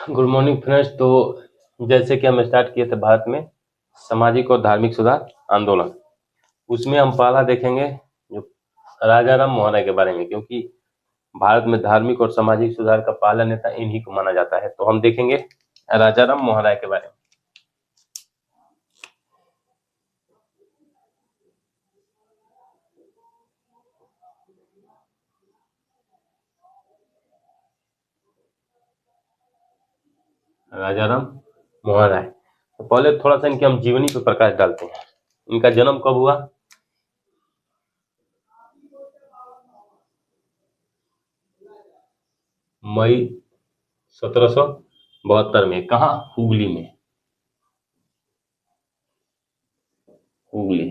Good morning friends. तो जैसे कि हम स्टार्ट किए थे भारत में सामाजिक और धार्मिक सुधार आंदोलन, उसमें हम पहला देखेंगे जो राजा राम मोहन राय के बारे में, क्योंकि भारत में धार्मिक और सामाजिक सुधार का पहला नेता इन्हीं को माना जाता है। तो हम देखेंगे राजा राम मोहन राय के बारे में। राजा राम मोहन राय, तो पहले थोड़ा सा इनकी हम जीवनी पर प्रकाश डालते हैं। इनका जन्म कब हुआ? मई 1772 में। कहाँ? हुगली में। हुगली,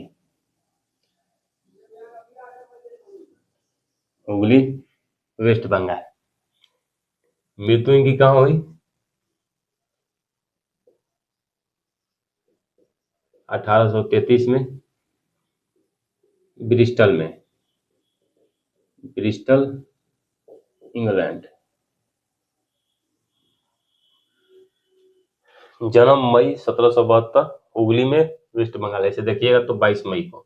हुगली, वेस्ट बंगाल। मृत्यु इनकी कहाँ हुई? 1833 में, ब्रिस्टल में, ब्रिस्टल, इंग्लैंड। जन्म मई 1772, हुगली में, वेस्ट बंगाल। ऐसे देखिएगा तो 22 मई को।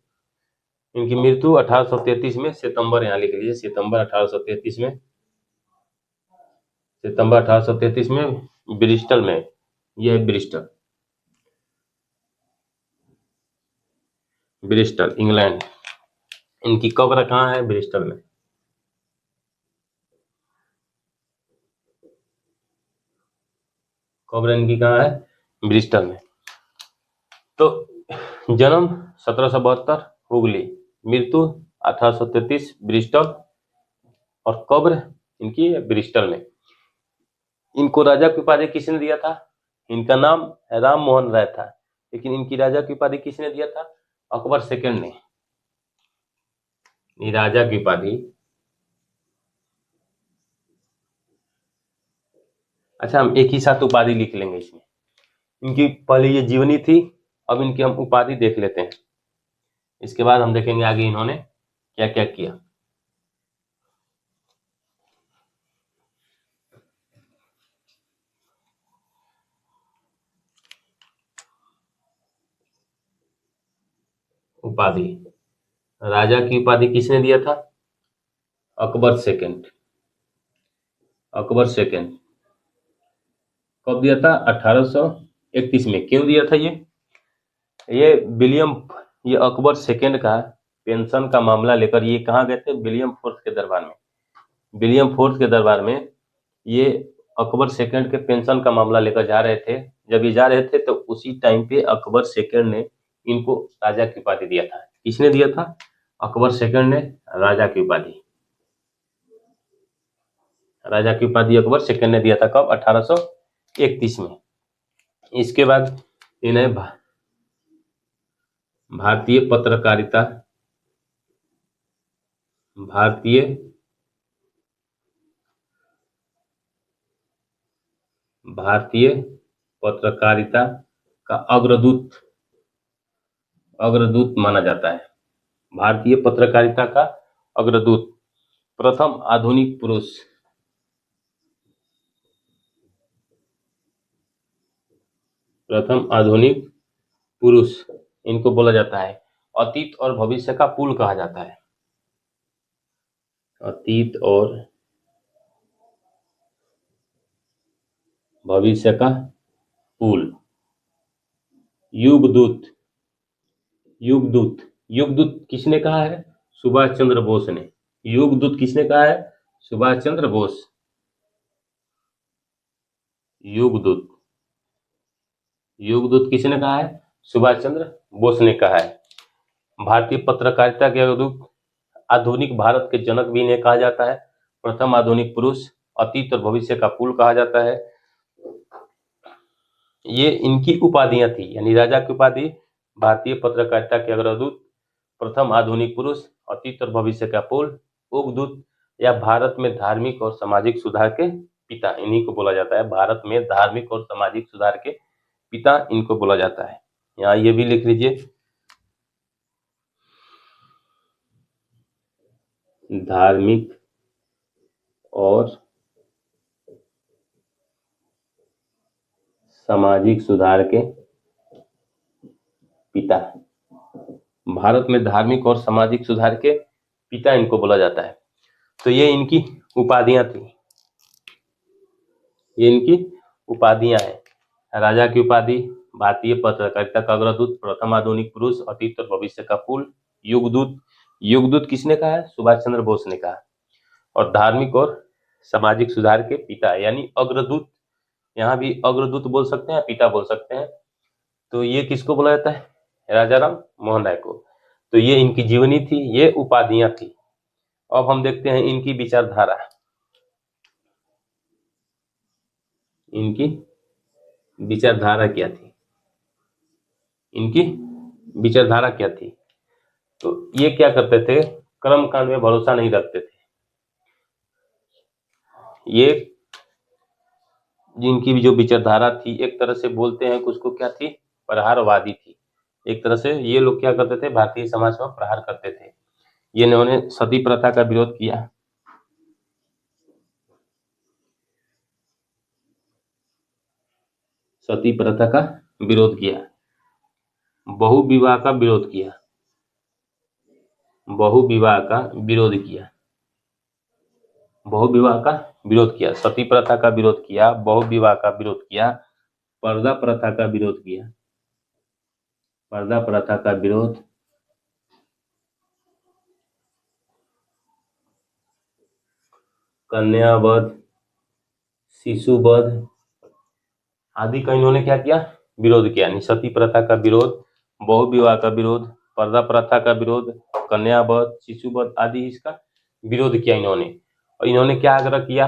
इनकी मृत्यु 1833 में, सितंबर यहाँ लिख लीजिए, सितंबर 1833 में, सितंबर 1833 में ब्रिस्टल में। यह है ब्रिस्टल, ब्रिस्टल इंग्लैंड। इनकी कब्र कहाँ है? ब्रिस्टल में। कब्र इनकी कहाँ है? ब्रिस्टल में। तो जन्म 1772 हुगली, मृत्यु 1833 ब्रिस्टल, और कब्र इनकी ब्रिस्टल में। इनको राजा की उपाधि किसने दिया था? इनका नाम राम मोहन राय था, लेकिन इनकी राजा की उपाधि किसने दिया था? अकबर सेकंड ने। ये राजा की उपाधि, अच्छा हम एक ही साथ उपाधि लिख लेंगे इसमें। इनकी पहले ये जीवनी थी, अब इनकी हम उपाधि देख लेते हैं। इसके बाद हम देखेंगे आगे इन्होंने क्या क्या किया। उपाधि, राजा की उपाधि किसने दिया था? अकबर सेकंड। अकबर सेकंड कब दिया था? 1831 में। क्यों दिया था ये विलियम, ये अकबर सेकंड का पेंशन का मामला लेकर ये कहाँ गए थे? विलियम फोर्थ के दरबार में। विलियम फोर्थ के दरबार में ये अकबर सेकंड के पेंशन का मामला लेकर जा रहे थे। जब ये जा रहे थे तो उसी टाइम पे अकबर सेकंड ने इनको राजा की उपाधि दिया था। किसने दिया था? अकबर सेकंड ने राजा की उपाधि, राजा की उपाधि अकबर सेकंड ने दिया था। कब? 1831 में। इसके बाद इन्हें भारतीय पत्रकारिता, भारतीय भारतीय पत्रकारिता का अग्रदूत, अग्रदूत माना जाता है। भारतीय पत्रकारिता का अग्रदूत, प्रथम आधुनिक पुरुष, प्रथम आधुनिक पुरुष इनको बोला जाता है। अतीत और भविष्य का पुल कहा जाता है। अतीत और भविष्य का पुल। युगदूत, युगदूत, युगदूत किसने कहा है? सुभाष चंद्र बोस ने। युगदूत किसने कहा है? सुभाष चंद्र बोस। युगदूत, युगदूत किसने कहा है? सुभाष चंद्र बोस ने कहा है। भारतीय पत्रकारिता के अग्रदूत, आधुनिक भारत के जनक भी इन्हें कहा जाता है। प्रथम आधुनिक पुरुष, अतीत और भविष्य का पुल कहा जाता है। ये इनकी उपाधियां थी, यानी राजा की उपाधि, भारतीय पत्रकारिता के अग्रदूत, प्रथम आधुनिक पुरुष, अतीत और भविष्य का पुल, उगदूत, या भारत में धार्मिक और सामाजिक सुधार के पिता, इन्हीं को बोला जाता है। भारत में धार्मिक और सामाजिक सुधार के पिता इनको बोला जाता है। यहाँ ये भी लिख लीजिए, धार्मिक और सामाजिक सुधार के पिता। भारत में धार्मिक और सामाजिक सुधार के पिता इनको बोला जाता है। तो ये इनकी उपाधियां थी, ये इनकी उपाधियां हैं। राजा की उपाधि, भारतीय पत्रकारिता का अग्रदूत, प्रथम आधुनिक पुरुष, अतीत और भविष्य का पुल, युगदूत। युगदूत किसने कहा है? सुभाष चंद्र बोस ने कहा। और धार्मिक और सामाजिक सुधार के पिता यानी अग्रदूत, यहाँ भी अग्रदूत बोल सकते हैं, पिता बोल सकते हैं। तो ये किसको बोला जाता है? राजा राम मोहन राय को। तो ये इनकी जीवनी थी, ये उपाधियां थी। अब हम देखते हैं इनकी विचारधारा। इनकी विचारधारा क्या थी? इनकी विचारधारा क्या थी? तो ये क्या करते थे? कर्म कांड में भरोसा नहीं रखते थे। ये जिनकी भी जो विचारधारा थी, एक तरह से बोलते हैं कुछ को, क्या थी? प्रहारवादी थी। एक तरह से ये लोग क्या करते थे? भारतीय समाज पर प्रहार करते थे। ये इन्होंने सती प्रथा का विरोध किया, सती प्रथा का विरोध किया, बहुविवाह का विरोध किया, बहुविवाह का विरोध किया, बहुविवाह का विरोध किया, सती प्रथा का विरोध किया, बहुविवाह का विरोध किया, पर्दा प्रथा का विरोध किया, पर्दा प्रथा का विरोध, कन्यावध, शिशुवध आदि का इन्होंने क्या किया? विरोध किया। यानी सती प्रथा का विरोध, बहुविवाह का विरोध, पर्दा प्रथा का विरोध, कन्यावध, शिशुवध आदि इसका विरोध किया इन्होंने। और इन्होंने क्या आग्रह किया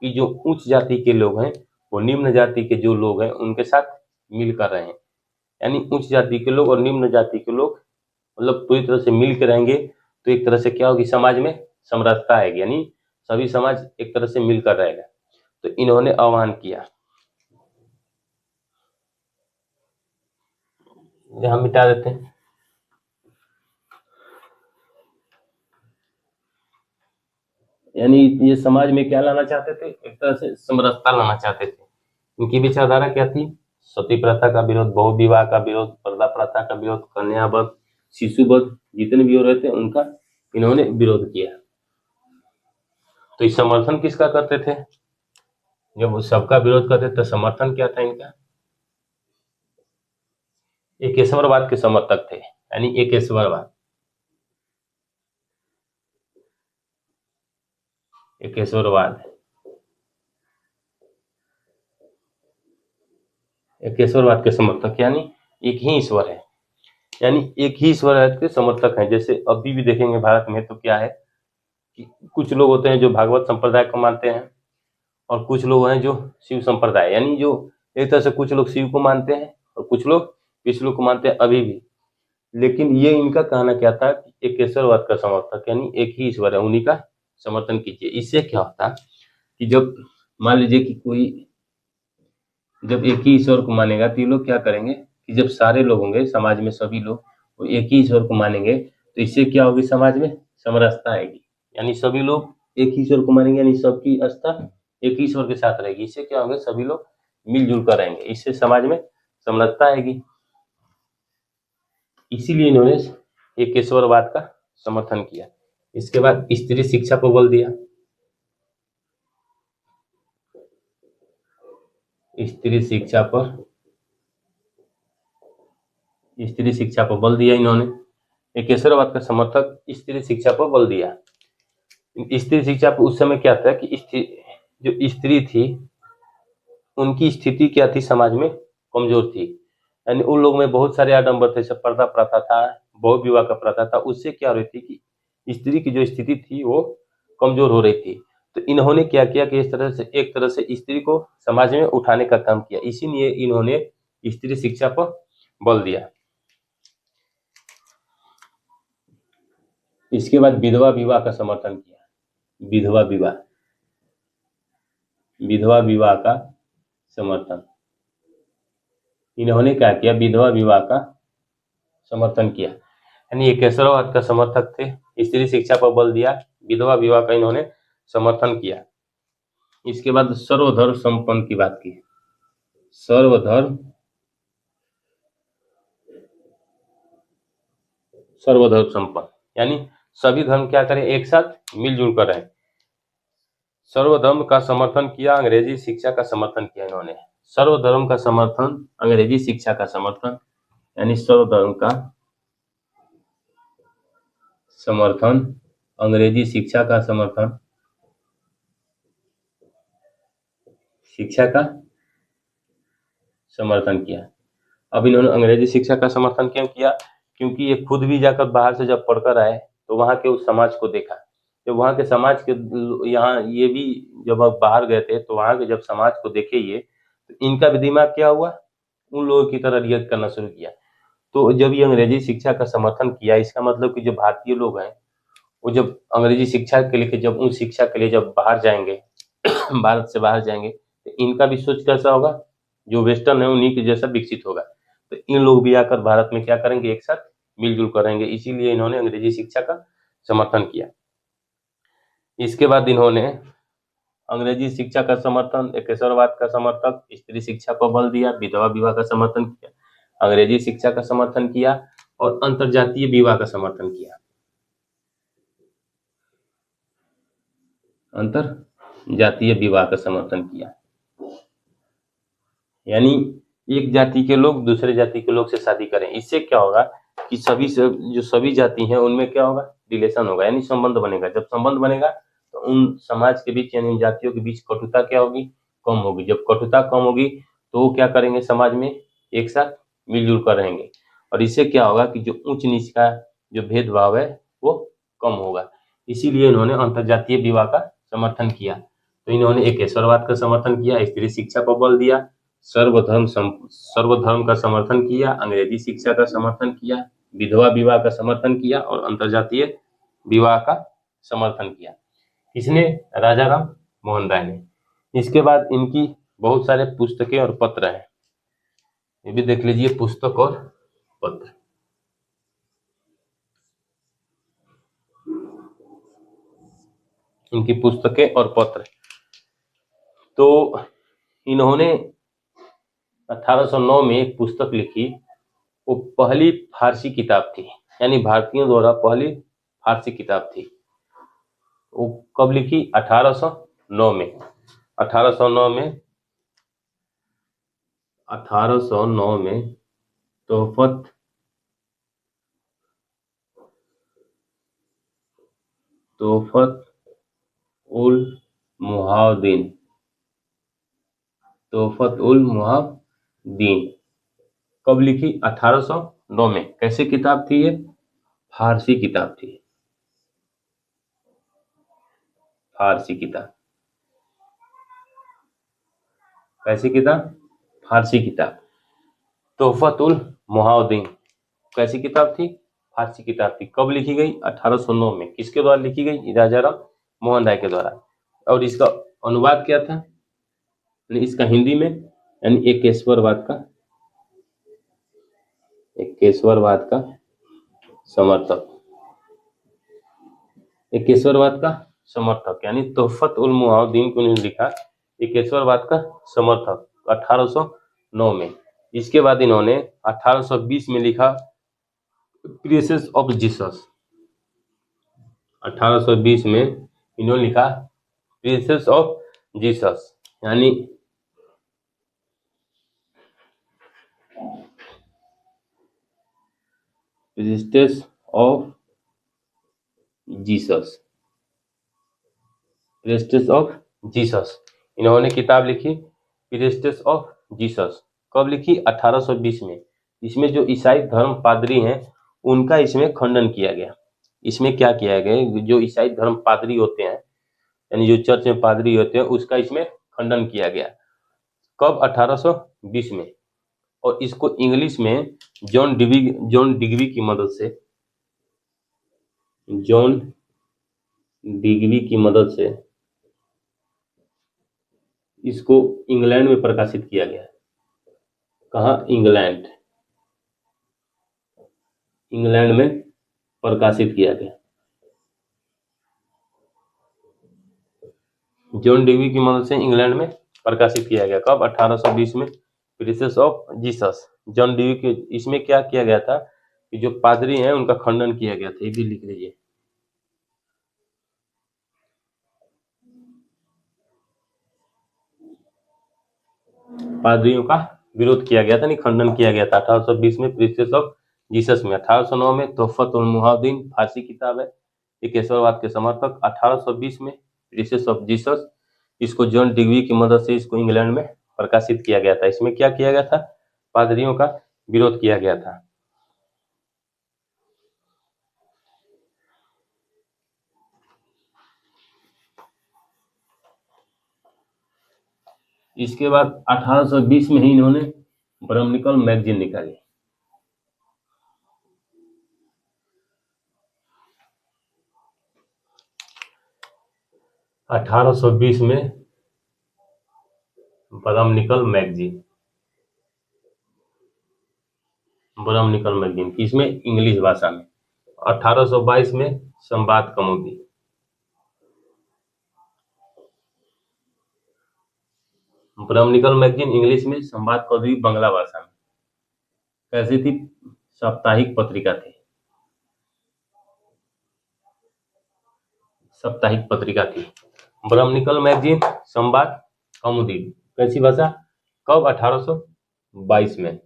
कि जो उच्च जाति के लोग हैं वो निम्न जाति के जो लोग हैं उनके साथ मिलकर रहें। यानी उच्च जाति के लोग और निम्न जाति के लोग मतलब पूरी तरह से मिल के रहेंगे तो एक तरह से क्या होगी? समाज में समरसता आएगी, यानी सभी समाज एक तरह से मिलकर रहेगा। तो इन्होंने आह्वान किया, हम मिटा देते हैं। यानी ये समाज में क्या लाना चाहते थे? एक तरह से समरसता लाना चाहते थे। इनकी विचारधारा क्या थी? सती प्रथा का विरोध, बहुविवाह का विरोध, पर्दा प्रथा का विरोध, कन्यावध, शिशुवध जितने भी हो रहे थे उनका इन्होंने विरोध किया। तो इस समर्थन किसका करते थे? जब वो सबका विरोध करते तो समर्थन क्या था इनका? एकेश्वरवाद के समर्थक थे, यानी एकेश्वरवाद, एकेश्वरवाद, एकेश्वरवाद के समर्थक, यानी एक ही ईश्वर है, यानी एक ही ईश्वर के समर्थक हैं। जैसे अभी भी देखेंगे भारत में तो क्या है कि कुछ लोग होते हैं जो भागवत संप्रदाय को मानते हैं और कुछ लोग हैं जो शिव संप्रदाय, यानी जो एक तरह से कुछ लोग शिव को मानते हैं और कुछ लोग विष्णु को मानते हैं अभी भी। लेकिन ये इनका कहना क्या था कि एकेश्वरवाद का समर्थक, यानी एक ही ईश्वर है, उन्हीं का समर्थन कीजिए। इससे क्या होता कि जब मान लीजिए कि कोई जब एक ही ईश्वर को मानेगा तो ये लोग क्या करेंगे कि जब सारे लोग होंगे समाज में, सभी लोग वो एक ही ईश्वर को मानेंगे तो इससे क्या होगी? समाज में समरसता आएगी। यानी सभी लोग एक ही ईश्वर को मानेंगे, यानी सबकी आस्था एक ही ईश्वर के साथ रहेगी। इससे क्या होगा? सभी लोग मिलजुल कर रहेंगे, इससे समाज में समरसता आएगी। इसीलिए इन्होंने एकेश्वरवाद का समर्थन किया। इसके बाद स्त्री शिक्षा पर बल दिया, स्त्री शिक्षा पर, स्त्री शिक्षा पर बल दिया इन्होंने। एकेश्वरवाद का समर्थक, स्त्री शिक्षा पर बल दिया। स्त्री शिक्षा पर उस समय क्या था कि जो स्त्री थी उनकी स्थिति क्या थी? समाज में कमजोर थी। यानी उन लोगों में बहुत सारे आडंबर थे, सब पर्दा प्रथा था, बहुविवाह का प्रथा था। उससे क्या हो रही थी कि स्त्री की जो स्थिति थी वो कमजोर हो रही थी। तो इन्होंने क्या किया कि इस तरह से एक तरह से स्त्री को समाज में उठाने का काम किया। इसीलिए इन्होंने स्त्री शिक्षा पर बल दिया। इसके बाद विधवा विवाह का समर्थन किया, विधवा विवाह, विधवा विवाह का समर्थन। इन्होंने क्या किया? विधवा विवाह का समर्थन किया, यानी एकेश्वरवाद का समर्थक थे, स्त्री शिक्षा पर बल दिया, विधवा विवाह का इन्होंने समर्थन किया। इसके बाद सर्वधर्म संपन्न की बात की, सर्वधर्म सर्वधर्म संपन्न, यानी सभी धर्म क्या करें, एक साथ मिलजुल कर रहें। सर्वधर्म का समर्थन किया, अंग्रेजी शिक्षा का समर्थन किया इन्होंने। सर्वधर्म का समर्थन, अंग्रेजी शिक्षा का समर्थन, यानी सर्वधर्म का समर्थन, अंग्रेजी शिक्षा का समर्थन, शिक्षा का समर्थन किया। अब इन्होंने अंग्रेजी शिक्षा का समर्थन क्यों किया? क्योंकि ये खुद भी जाकर बाहर से जब पढ़कर आए तो वहाँ के उस समाज को देखा। जब वहाँ के समाज के यहाँ ये भी जब अब बाहर गए थे तो वहाँ के जब समाज को देखे ये, तो इनका भी दिमाग क्या हुआ, उन लोगों की तरह रिएक्ट करना शुरू किया। तो जब ये अंग्रेजी शिक्षा का समर्थन किया, इसका मतलब कि जो भारतीय लोग हैं वो जब अंग्रेजी शिक्षा के लिए, जब उन शिक्षा के लिए जब बाहर जाएंगे भारत से बाहर जाएंगे, तो इनका भी सोच कैसा होगा, जो वेस्टर्न है उन्हीं के जैसा विकसित होगा। तो इन लोग भी आकर भारत में क्या करेंगे, एक साथ मिलजुल करेंगे। इसीलिए इन्होंने अंग्रेजी शिक्षा का समर्थन किया। इसके बाद इन्होंने अंग्रेजी शिक्षा का समर्थन, एकेश्वरवाद का समर्थक, स्त्री शिक्षा को बल दिया, विधवा विवाह का समर्थन किया, अंग्रेजी शिक्षा का समर्थन किया और अंतरजातीय विवाह का समर्थन किया। अंतरजातीय विवाह का समर्थन किया, यानी एक जाति के लोग दूसरे जाति के लोग से शादी करें। इससे क्या होगा कि सभी से जो सभी जाति हैं उनमें क्या होगा, रिलेशन होगा, यानी संबंध बनेगा। जब संबंध बनेगा तो उन समाज के बीच, यानी जातियों के बीच कटुता क्या होगी, कम होगी। जब कटुता कम होगी तो वो क्या करेंगे, समाज में एक साथ मिलजुल कर रहेंगे। और इससे क्या होगा कि जो ऊंच नीच का जो भेदभाव है वो कम होगा। इसीलिए इन्होंने अंतरजातीय विवाह का समर्थन किया। तो इन्होंने एकेश्वरवाद का समर्थन किया, स्त्री शिक्षा को बल दिया, सर्वधर्म का समर्थन किया, अंग्रेजी शिक्षा का समर्थन किया, विधवा विवाह का समर्थन किया और अंतरजातीय विवाह का समर्थन किया। किसने? राजा राम मोहन राय ने। इसके बाद इनकी बहुत सारे पुस्तकें और पत्र हैं, ये भी देख लीजिए, पुस्तक और पत्र। इनकी पुस्तकें और पत्र, तो इन्होंने 1809 में एक पुस्तक लिखी, वो पहली फारसी किताब थी, यानी भारतीयों द्वारा पहली फारसी किताब थी। वो कब लिखी? 1809 में। 1809 में 1809 में तोहफत उल मुहाउद्दीन, तोहफत उल मुहाउद्दीन कब लिखी? 1809 में। कैसी किताब थी ये? फारसी किताब थी, फारसी किताब। कैसी किताब? फारसी किताब। तोहफत उल मुहाउद्दीन कैसी किताब थी? फारसी किताब थी। कब लिखी गई? 1809 में। किसके द्वारा लिखी गई? राजा राम मोहन राय के द्वारा। और इसका अनुवाद क्या था? इसका हिंदी में, यानी एकेश्वरवाद का समर्थक, एकेश्वरवाद का समर्थक, यानी तोहफत उल मुहाउद्दीन को उन्होंने लिखा, एकेश्वरवाद का समर्थक, 1809 में। इसके बाद इन्होंने 1820 में लिखा प्रेसेस ऑफ जीसस। 1820 में इन्होंने लिखा प्रेसेस ऑफ जीसस, यानी presses of Jesus, presses of Jesus. इन्होंने किताब लिखी प्रेसेस ऑफ जीसस। कब लिखी? 1820 में। इसमें जो ईसाई धर्म पादरी हैं उनका इसमें खंडन किया गया। इसमें क्या किया गया, जो ईसाई धर्म पादरी होते हैं, यानी जो चर्च में पादरी होते हैं, उसका इसमें खंडन किया गया। कब? 1820 में। और इसको इंग्लिश में जॉन डिग्री की मदद से, जॉन डिग्री की मदद से इसको इंग्लैंड में प्रकाशित किया गया। कहाँ? इंग्लैंड में प्रकाशित किया गया। जॉन डिग्री की मदद से इंग्लैंड में प्रकाशित किया गया। कब? 1820 में प्रीसेस ऑफ जीसस, जॉन ड्यूई के, इसमें क्या किया गया था कि जो पादरी हैं उनका खंडन किया गया था, ये भी लिख लीजिए। पादरियों का विरोध किया गया था, नहीं खंडन किया गया था 1820 में प्रीसेस ऑफ जीसस में। 1809 में तोहफतुल मुहाउद्दीन फारसी किताब है, एक ईश्वरवाद के समर्थक। 1820 में प्रीसेस ऑफ जीसस, इसको जॉन डिग्वी की मदद से इसको इंग्लैंड में प्रकाशित किया गया था। इसमें क्या किया गया था, पादरियों का विरोध किया गया था। इसके बाद 1820 में ही इन्होंने ब्रह्मनिकल मैगजीन निकाली। 1820 में ब्रह्मनिकल मैगजीन, ब्रह्मनिकल मैगजीन इसमें इंग्लिश भाषा में। 1822 में संवाद कौमुदी, ब्रह्मनिकल मैगजीन इंग्लिश में, संवाद कौमुदी बांग्ला भाषा में। कैसी थी, साप्ताहिक पत्रिका थी, साप्ताहिक पत्रिका थी ब्रह्मनिकल मैगजीन, संवाद कौमुदी। कैसी भाषा, कब, 1822 में।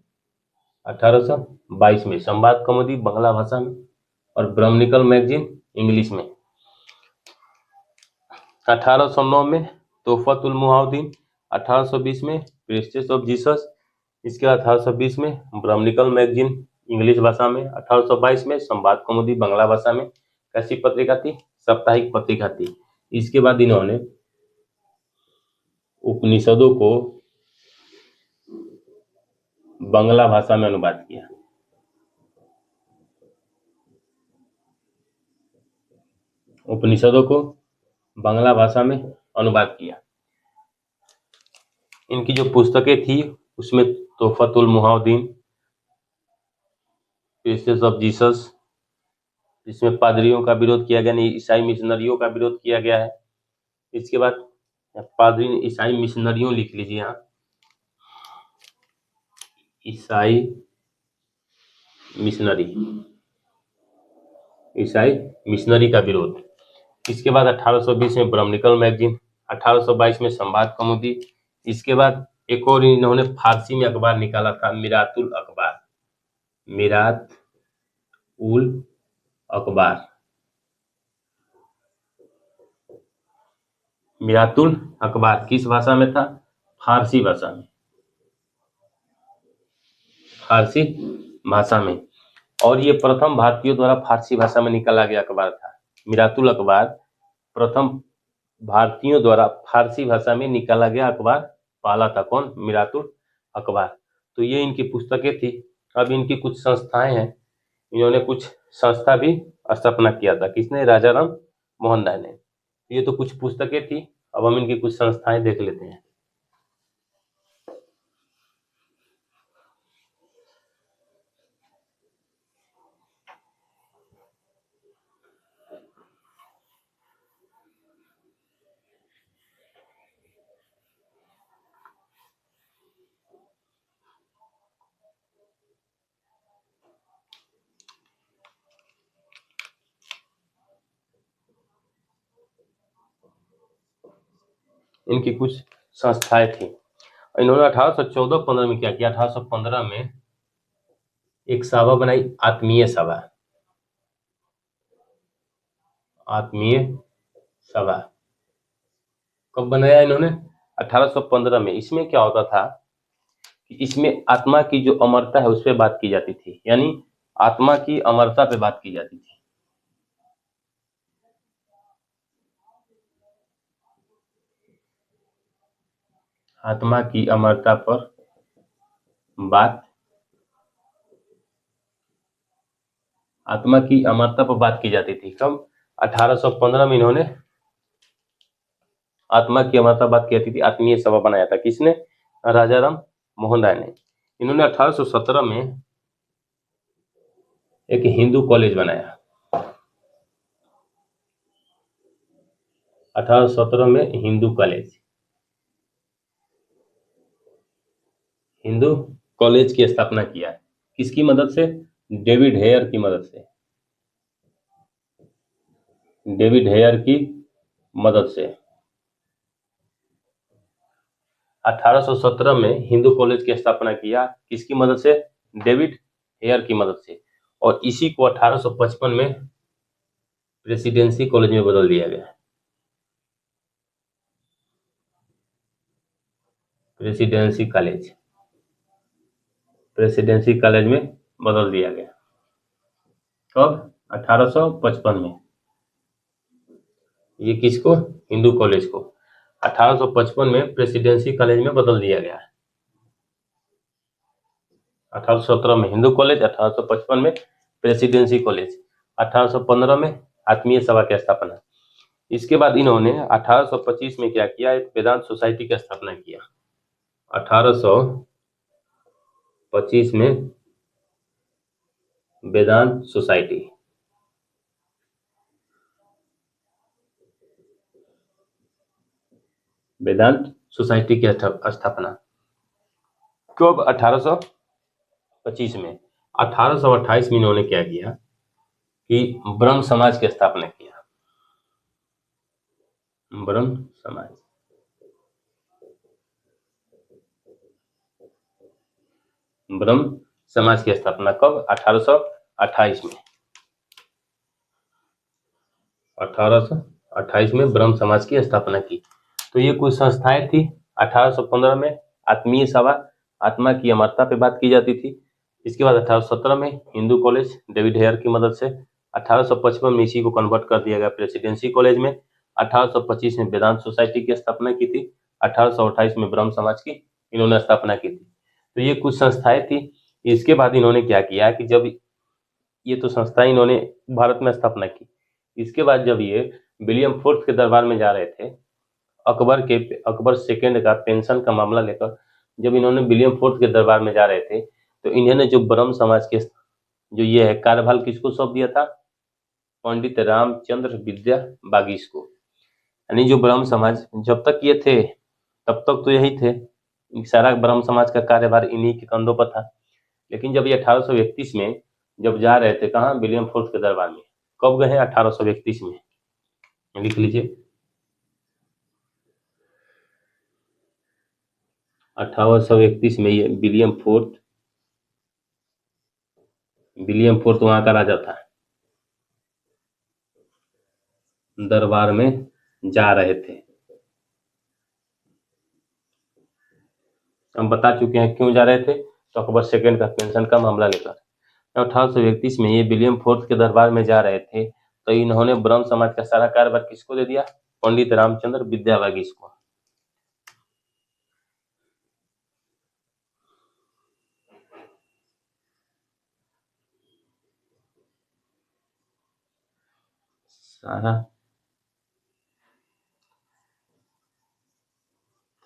1822 में संवाद कौमुदी बांग्ला भाषा में और ब्रह्मनिकल मैगजीन इंग्लिश में। 1809 में तोहफतुल मुहाउद्दीन, 1820 में प्रीसेस ऑफ जीसस, इसके बाद 1820 में ब्रह्मनिकल मैगजीन इंग्लिश भाषा में, 1822 में संवाद कौमुदी बांग्ला भाषा में। कैसी पत्रिका थी, साप्ताहिक पत्रिका थी। इसके बाद इन्होंने उपनिषदों को बांग्ला भाषा में अनुवाद किया। उपनिषदों को बांग्ला भाषा में अनुवाद किया। इनकी जो पुस्तकें थी उसमें तोहफतुल मुहाउद्दीन, प्रीसेस ऑफ जीसस, इसमें पादरियों का विरोध किया गया, नहीं ईसाई मिशनरियों का विरोध किया गया है। इसके बाद पादरी ईसाई मिशनरियों लिख लीजिए यहाँ, ईसाई मिशनरी, ईसाई मिशनरी का विरोध। इसके बाद 1820 में ब्रह्मनिकल मैगजीन, 1822 में संवाद कौमुदी। इसके बाद एक और इन्होंने फारसी में अखबार निकाला था, मिरातुल अखबार, मिरात उल अखबार, मिरातुल अखबार किस भाषा में था, फारसी भाषा में, फारसी भाषा में। और ये प्रथम भारतीयों द्वारा फारसी भाषा में निकाला गया अखबार था। मिरातुल अखबार प्रथम भारतीयों द्वारा फारसी भाषा में निकाला गया अखबार पहला था। कौन, मिरातुल अखबार। तो ये इनकी पुस्तकें थी। अब इनकी कुछ संस्थाएं हैं, इन्होंने कुछ संस्था भी स्थापना किया था। किसने, राजा राम मोहन राय ने। ये तो कुछ पुस्तकें थी, अब हम इनकी कुछ संस्थाएं देख लेते हैं। इनकी कुछ संस्थाएं थी। इन्होंने 1814-15 में क्या किया, 1815 में एक सभा बनाई, आत्मीय सभा, आत्मीय सभा। कब बनाया इन्होंने, 1815 में। इसमें क्या होता था कि इसमें आत्मा की जो अमरता है उस पर बात की जाती थी, यानी आत्मा की अमरता पे बात की जाती थी। आत्मा की अमरता पर बात, आत्मा की अमरता पर बात की जाती थी। कब, 1815 में इन्होंने आत्मा की अमरता बात की जाती थी, आत्मीय सभा बनाया था। किसने, राजा राम मोहन राय ने। इन्होंने 1817 में एक हिंदू कॉलेज बनाया, 1817 में हिंदू कॉलेज, हिंदू कॉलेज की स्थापना किया है? किसकी मदद से? डेविड हेयर की मदद से। डेविड हेयर की मदद से 1817 में हिंदू कॉलेज की स्थापना किया। किसकी मदद से? डेविड हेयर की मदद से। और इसी को 1855 में प्रेसिडेंसी कॉलेज में बदल दिया गया। प्रेसिडेंसी कॉलेज में बदल दिया गया। कब? 1855 में। ये किसको? हिंदू कॉलेज को 1855 में प्रेसिडेंसी कॉलेज में बदल दिया गया। 1817 में हिंदू कॉलेज, 1855 में प्रेसिडेंसी कॉलेज, 1815 में आत्मीय सभा की स्थापना। इसके बाद इन्होंने 1825 में क्या किया? एक वेदांत सोसाइटी की स्थापना किया। 1825 में वेदांत सोसाइटी। वेदांत सोसाइटी की स्थापना कब? 1825 में। 1828 में इन्होंने क्या किया कि ब्रह्म समाज की स्थापना किया। ब्रह्म समाज। ब्रह्म समाज की स्थापना कब? 1828 में। 1828 में ब्रह्म समाज की स्थापना की। तो ये कुछ संस्थाएं थी। 1815 में आत्मीय सभा, आत्मा की अमरता पे बात की जाती थी। इसके बाद 1817 में हिंदू कॉलेज डेविड हेयर की मदद से। 1855 में इसी को कन्वर्ट कर दिया गया प्रेसिडेंसी कॉलेज में। 1825 में वेदांत सोसाइटी की स्थापना की थी। 1828 में ब्रह्म समाज की इन्होंने स्थापना की थी। तो ये कुछ संस्थाएं थी। इसके बाद इन्होंने क्या किया कि जब ये तो संस्थाएं इन्होंने भारत में स्थापना की, इसके बाद जब ये विलियम फोर्थ के दरबार में जा रहे थे, अकबर सेकेंड का पेंशन का मामला लेकर जब इन्होंने विलियम फोर्थ के दरबार में जा रहे थे, तो इन्होंने जो ब्रह्म समाज के जो ये है कार्यभार किसको सौंप दिया था? पंडित रामचंद्र विद्या बागीश को। यानी जो ब्रह्म समाज जब तक ये थे तब तक तो यही थे, सारा ब्रह्म समाज का कार्यभार इन्हीं के कंधों पर था। लेकिन जब ये 1831 में जब जा रहे थे, कहाँ? विलियम फोर्थ के दरबार में। कब गए हैं? 1831 में। लिख लीजिए 1831 में ये विलियम फोर्थ वहां का राजा था, दरबार में जा रहे थे। हम बता चुके हैं क्यों जा रहे थे, तो अकबर सेकेंड का पेंशन का मामला लेकर। 1831 में ये विलियम फोर्थ के दरबार में जा रहे थे, तो इन्होंने ब्रह्म समाज का सारा कार्यभार किसको दे दिया? पंडित रामचंद्र विद्यावागीश को।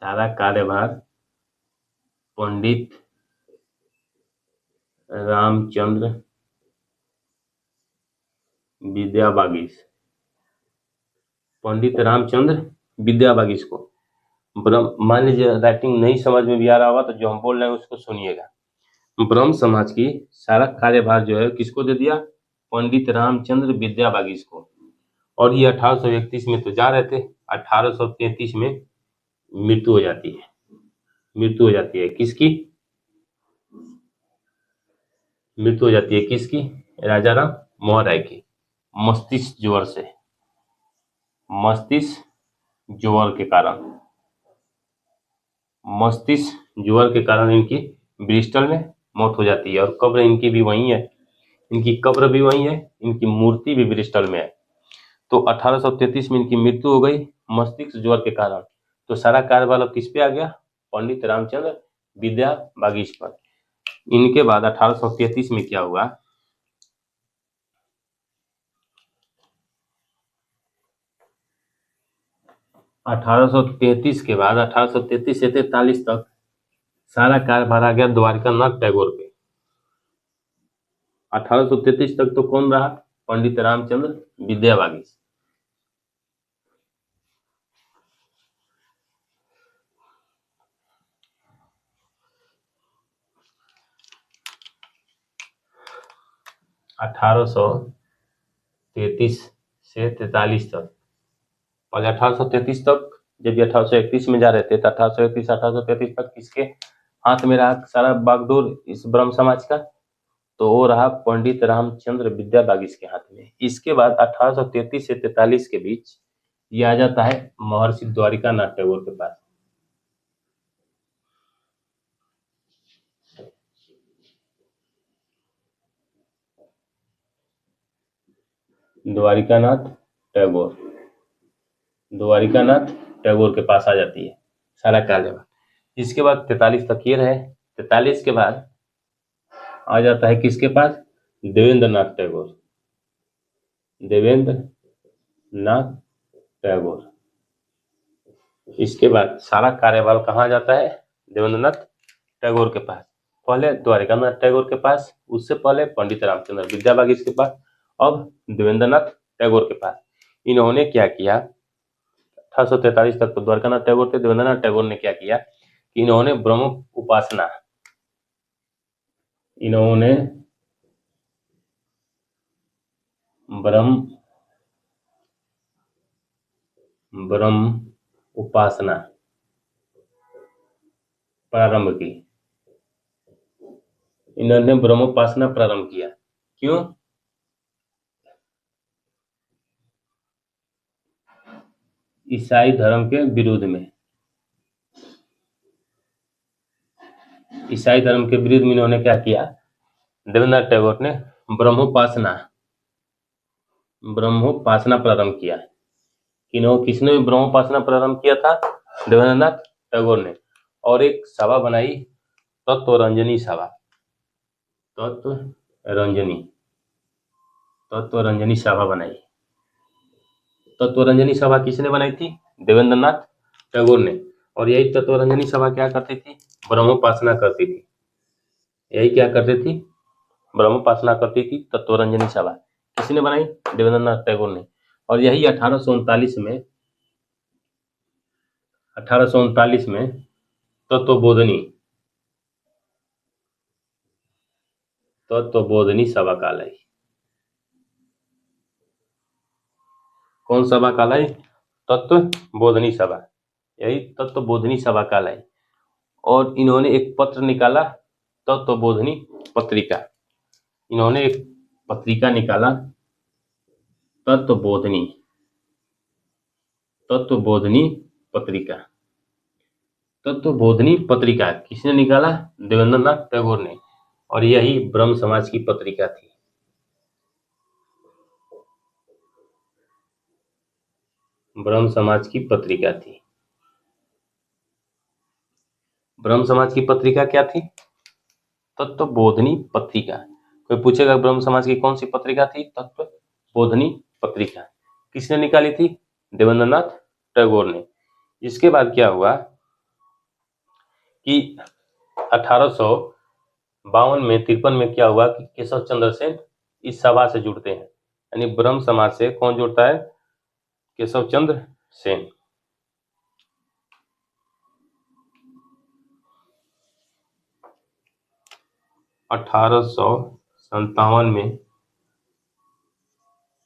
सारा कार्यभार पंडित रामचंद्र विद्यावागीश, पंडित रामचंद्र विद्यावागीश को। मान लीजिए राइटिंग नहीं समझ में भी आ रहा होगा तो जो हम बोल रहे हैं उसको सुनिएगा। ब्रह्म समाज की सारा कार्यभार जो है किसको दे दिया? पंडित रामचंद्र विद्यावागीश को। और ये 1831 में तो जा रहे थे, 1833 में मृत्यु हो जाती है। मृत्यु हो जाती है किसकी? मृत्यु हो जाती है किसकी? राजा राम मोहन राय की, मस्तिष्क ज्वर से। मस्तिष्क ज्वर के कारण, मस्तिष्क ज्वर के कारण इनकी ब्रिस्टल में मौत हो जाती है। और कब्र इनकी भी वही है, इनकी कब्र भी वही है, इनकी मूर्ति भी ब्रिस्टल में है। तो 1833 में इनकी मृत्यु हो गई मस्तिष्क ज्वर के कारण। तो सारा कार्यभार अब किस पे आ गया? पंडित रामचंद्र विद्यावागीश पर। इनके बाद 1833 में क्या हुआ? 1833 के बाद 1833 से 43 तक सारा कार्यभार आ गया द्वारकानाथ टैगोर पे। 1833 तक तो कौन रहा? पंडित रामचंद्र विद्यावागीश। 1833 से 43 तक। और 1833 तक, जब ये 1831 में जा रहे थे तो 1831 1833 तक किसके हाथ में रहा सारा बागडोर इस ब्रह्म समाज का? तो वो रहा पंडित रामचंद्र विद्या बागीश के हाथ में। इसके बाद 1833 से 43 के बीच ये आ जाता है महर्षि द्वारिकानाथ टैगोर के पास। द्वारिकानाथ टैगोर के पास आ जाती है सारा कार्यभार। इसके बाद 43 तक ये रहे। 43 के बाद आ जाता है किसके पास? देवेंद्रनाथ टैगोर। इसके बाद सारा कार्यभार कहाँ जाता है? देवेंद्रनाथ टैगोर के पास। पहले द्वारिकानाथ टैगोर के पास, उससे पहले पंडित रामचंद्र विद्या बागीश के पास, अब देवेंद्रनाथ टैगोर के पास। इन्होंने क्या किया? 1843 तक तो द्वारकानाथ टैगोर थे। देवेंद्रनाथ टैगोर ने क्या किया कि इन्होंने ब्रह्म उपासना प्रारंभ की। इन्होंने ब्रह्मोपासना प्रारंभ किया। क्यों? ईसाई धर्म के विरुद्ध में। ईसाई धर्म के विरुद्ध में इन्होंने क्या किया? देवेंद्रनाथ टैगोर ने ब्रह्मोपासना प्रारंभ किया। किसने ब्रह्मोपासना प्रारंभ किया था? देवेंद्रनाथ टैगोर ने। और एक सभा बनाई, तत्वरंजनी सभा बनाई। तत्वरंजनी सभा किसने बनाई थी? देवेंद्रनाथ टैगोर ने। और यही तत्वरंजनी सभा क्या करती थी? ब्रह्मोपासना करती थी। ब्रह्मोपासना करती थी तत्वरंजनी सभा। किसने बनाई? देवेंद्रनाथ टैगोर ने। और यही 1839 में तत्वबोधिनी सभा कहलाई। कौन सभा कहलाई? तत्वबोधिनी सभा। यही तत्वबोधिनी सभा कहलाई। और इन्होंने एक पत्र निकाला, तत्वबोधिनी पत्रिका। इन्होंने एक पत्रिका निकाला, तत्वबोधिनी पत्रिका। किसने निकाला? देवेंद्रनाथ टैगोर ने। और यही ब्रह्म समाज की पत्रिका थी। ब्रह्म समाज की पत्रिका क्या थी? तत्वबोधिनी पत्रिका। कोई पूछेगा ब्रह्म समाज की कौन सी पत्रिका थी? तत्वबोधिनी पत्रिका। किसने निकाली थी? देवेंद्रनाथ टैगोर ने। इसके बाद क्या हुआ कि 1852 में 53 में क्या हुआ कि केशव चंद्र सेन इस सभा से जुड़ते हैं। यानी ब्रह्म समाज से कौन जुड़ता है? केशव चंद्र सेन। 1857 में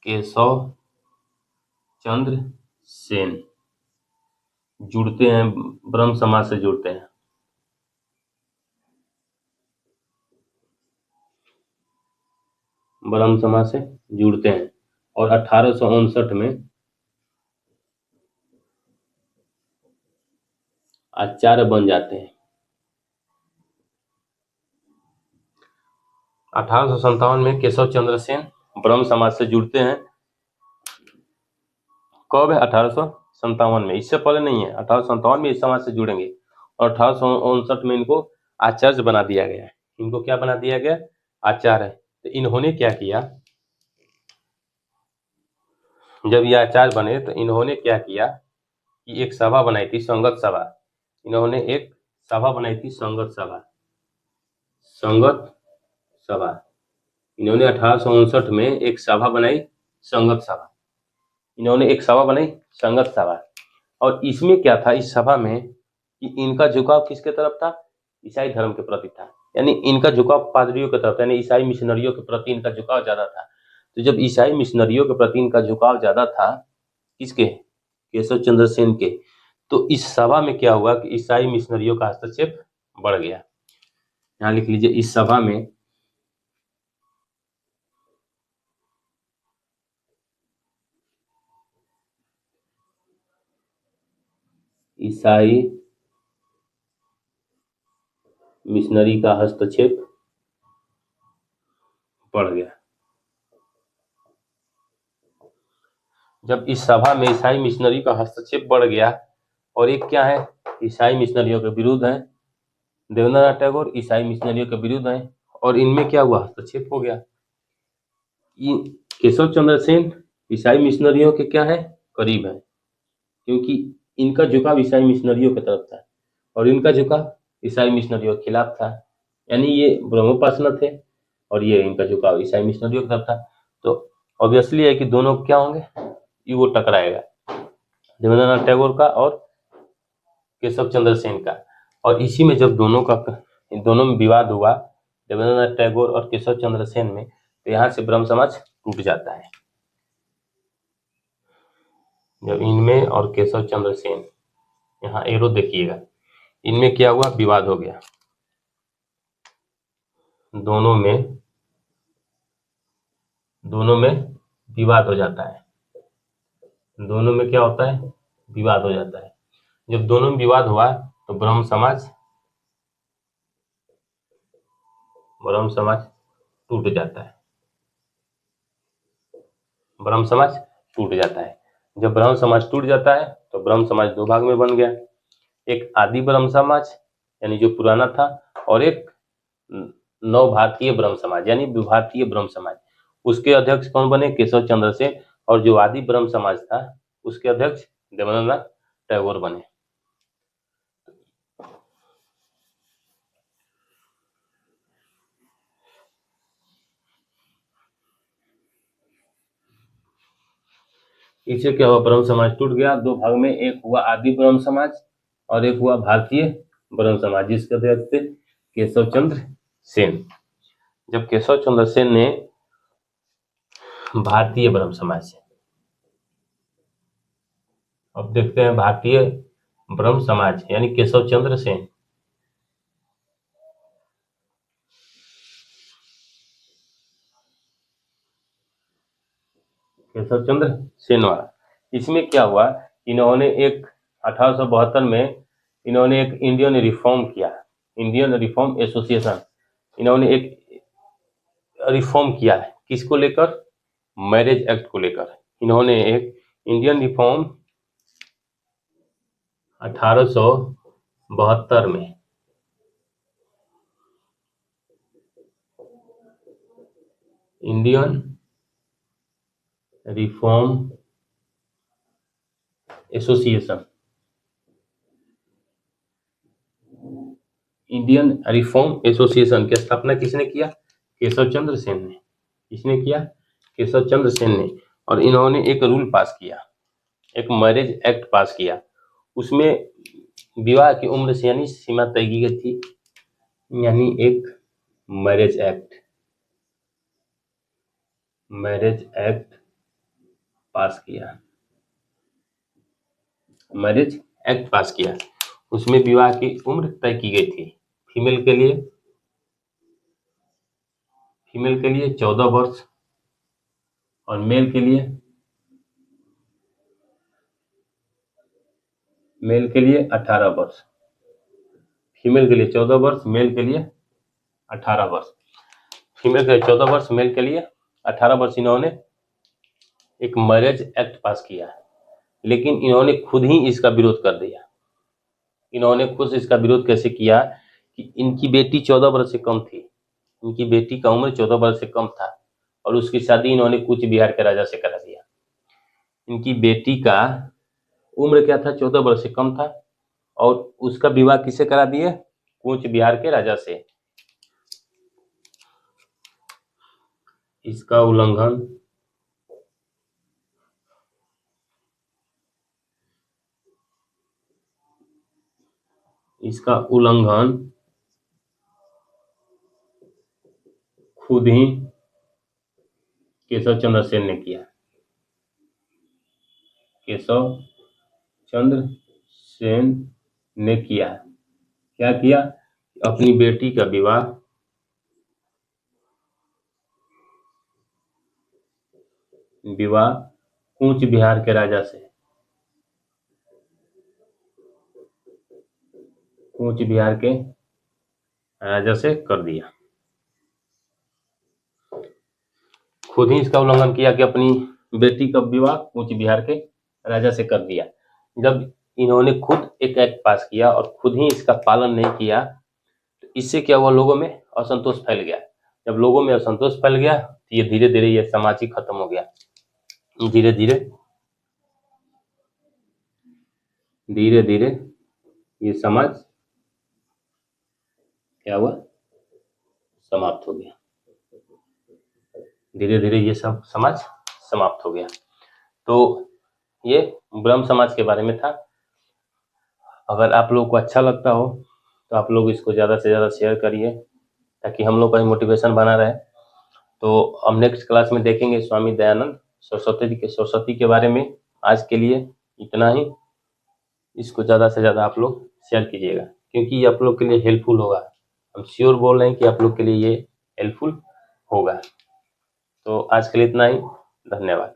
केशव चंद्र सेन जुड़ते हैं, ब्रह्म समाज से जुड़ते हैं। ब्रह्म समाज से जुड़ते हैं और 1859 में आचार्य बन जाते हैं। 1857 में केशव चंद्र सेन ब्रह्म समाज से जुड़ते हैं। कब है? 1857 में। इससे पहले नहीं है। 1857 में इस समाज से जुड़ेंगे और 1859 में इनको आचार्य बना दिया गया। इनको क्या बना दिया गया? आचार्य। तो इन्होंने क्या किया? जब ये आचार्य बने तो इन्होंने क्या किया कि एक सभा बनाई थी, संगत सभा। इन्होंने एक सभा बनाई थी, संगत सभा। इन्होंने 1859 में एक सभा बनाई, संगत सभा। इन्होंने एक सभा बनाई, संगत सभा। और इसमें क्या था? इस सभा में कि इनका झुकाव किसके तरफ था? ईसाई धर्म के प्रति था। यानी इनका झुकाव पादरियों की तरफ, यानी ईसाई मिशनरियों के प्रति इनका झुकाव ज़्यादा था। तो जब ईसाई मिशनरियों के प्रति इनका झुकाव ज़्यादा था, किसके, केशव चंद्र सेन के, तो इस सभा में क्या हुआ कि ईसाई मिशनरियों का हस्तक्षेप बढ़ गया। यहाँ लिख लीजिए, इस सभा में ईसाई मिशनरी का हस्तक्षेप बढ़ गया। जब इस सभा में ईसाई मिशनरी का हस्तक्षेप बढ़ गया, और एक क्या है, ईसाई मिशनरियों के विरुद्ध है, देवेंद्रनाथ टैगोर ईसाई मिशनरियों के विरुद्ध हैं, और इनमें क्या हुआ, हस्तक्षेप हो गया। केशव चंद्र सेन ईसाई मिशनरियों के क्या है, करीब है, क्योंकि इनका झुकाव ईसाई मिशनरियों की तरफ था और इनका झुकाव ईसाई मिशनरियों के खिलाफ था। यानी ये ब्रह्मोपासना थे और ये इनका झुकाव ईसाई मिशनरियों की तरफ था। तो ऑब्वियसली है कि दोनों क्या होंगे, ये वो टकराएगा, देवेंद्रनाथ टैगोर का और केशव चंद्र सेन का। और इसी में जब दोनों में विवाद हुआ, देवेंद्रनाथ टैगोर और केशव चंद्र सेन में, तो यहाँ से ब्रह्म समाज टूट जाता है। जब इनमें और केशव चंद्र सेन, यहाँ एरो देखिएगा, इनमें क्या हुआ, विवाद हो गया, दोनों में विवाद हो जाता है, दोनों में क्या होता है, विवाद हो जाता है। जब दोनों में विवाद हुआ तो ब्रह्म समाज टूट जाता है, ब्रह्म समाज टूट जाता है। जब ब्रह्म समाज टूट जाता है तो ब्रह्म समाज दो भाग में बन गया, एक आदि ब्रह्म समाज यानी जो पुराना था, और एक नव भारतीय ब्रह्म समाज यानी भारतीय ब्रह्म समाज। उसके अध्यक्ष कौन बने, केशव चंद्र सेन, और जो आदि ब्रह्म समाज था उसके अध्यक्ष देवेंद्रनाथ टैगोर बने। इससे क्या हुआ, ब्रह्म समाज टूट गया दो भाग में, एक हुआ आदि ब्रह्म समाज और एक हुआ भारतीय ब्रह्म समाज, जिसके अध्यक्ष थे केशव चंद्र सेन। जब केशव चंद्र सेन ने भारतीय ब्रह्म समाज, अब देखते हैं भारतीय ब्रह्म समाज यानी केशव चंद्र सेन, केशव चंद्र सेन वाला, इसमें क्या हुआ, इन्होंने एक 1872 में इन्होंने एक इंडियन रिफॉर्म किया, इंडियन रिफॉर्म एसोसिएशन, इन्होंने एक रिफॉर्म किया है, किसको लेकर, मैरिज एक्ट को लेकर। इन्होंने एक इंडियन रिफॉर्म 1872 में, Indian reform association, Indian reform association की स्थापना किसने किया, केशव चंद्र सेन ने। किसने किया, केशव चंद्र सेन ने। और इन्होंने एक रूल पास किया, एक मैरिज एक्ट पास किया, उसमें विवाह की उम्र से यानी सीमा तय की गई थी, यानी एक मैरिज एक्ट पास किया, मैरिज एक्ट पास किया, उसमें विवाह की उम्र तय की गई थी। फीमेल के लिए 14 वर्ष और मेल के लिए 18 वर्ष, फीमेल के लिए 14 वर्ष, मेल के लिए 18 वर्ष, फीमेल के लिए 14 वर्ष, मेल के लिए 18 वर्ष। इन्होंने एक मैरिज एक्ट पास किया, लेकिन इन्होंने खुद ही इसका विरोध कर दिया। इन्होंने खुद इसका विरोध कैसे किया कि इनकी बेटी 14 वर्ष से कम थी, इनकी बेटी का उम्र 14 वर्ष से कम था, और उसकी शादी इन्होंने कूच बिहार के राजा से करा दिया। इनकी बेटी का उम्र क्या था, 14 वर्ष से कम था, और उसका विवाह किससे करा दिए, कूच बिहार के राजा से। इसका उल्लंघन खुद ही केशव चंद्र सेन ने किया। केशव चंद्र सेन ने किया। क्या किया? अपनी बेटी का विवाह कूच बिहार के राजा से, कूच बिहार के राजा से कर दिया। खुद ही इसका उल्लंघन किया कि अपनी बेटी का विवाह कूच बिहार के राजा से कर दिया। जब इन्होंने खुद एक एक्ट पास किया और खुद ही इसका पालन नहीं किया तो इससे क्या हुआ? लोगों में असंतोष फैल गया। जब लोगों में असंतोष फैल गया तो ये धीरे धीरे ये समाज ही खत्म हो गया। धीरे धीरे ये समाज क्या हुआ? समाप्त हो गया। धीरे धीरे ये सब समाज समाप्त हो गया। तो ये ब्रह्म समाज के बारे में था। अगर आप लोगों को अच्छा लगता हो तो आप लोग इसको ज़्यादा से ज़्यादा शेयर करिए ताकि हम लोग का मोटिवेशन बना रहे। तो हम नेक्स्ट क्लास में देखेंगे स्वामी दयानंद सरस्वती के बारे में। आज के लिए इतना ही। इसको ज़्यादा से ज़्यादा आप लोग शेयर कीजिएगा क्योंकि ये आप लोग के लिए हेल्पफुल होगा। हम श्योर बोल रहे हैं कि आप लोग के लिए ये हेल्पफुल होगा। तो आज के लिए इतना ही। धन्यवाद।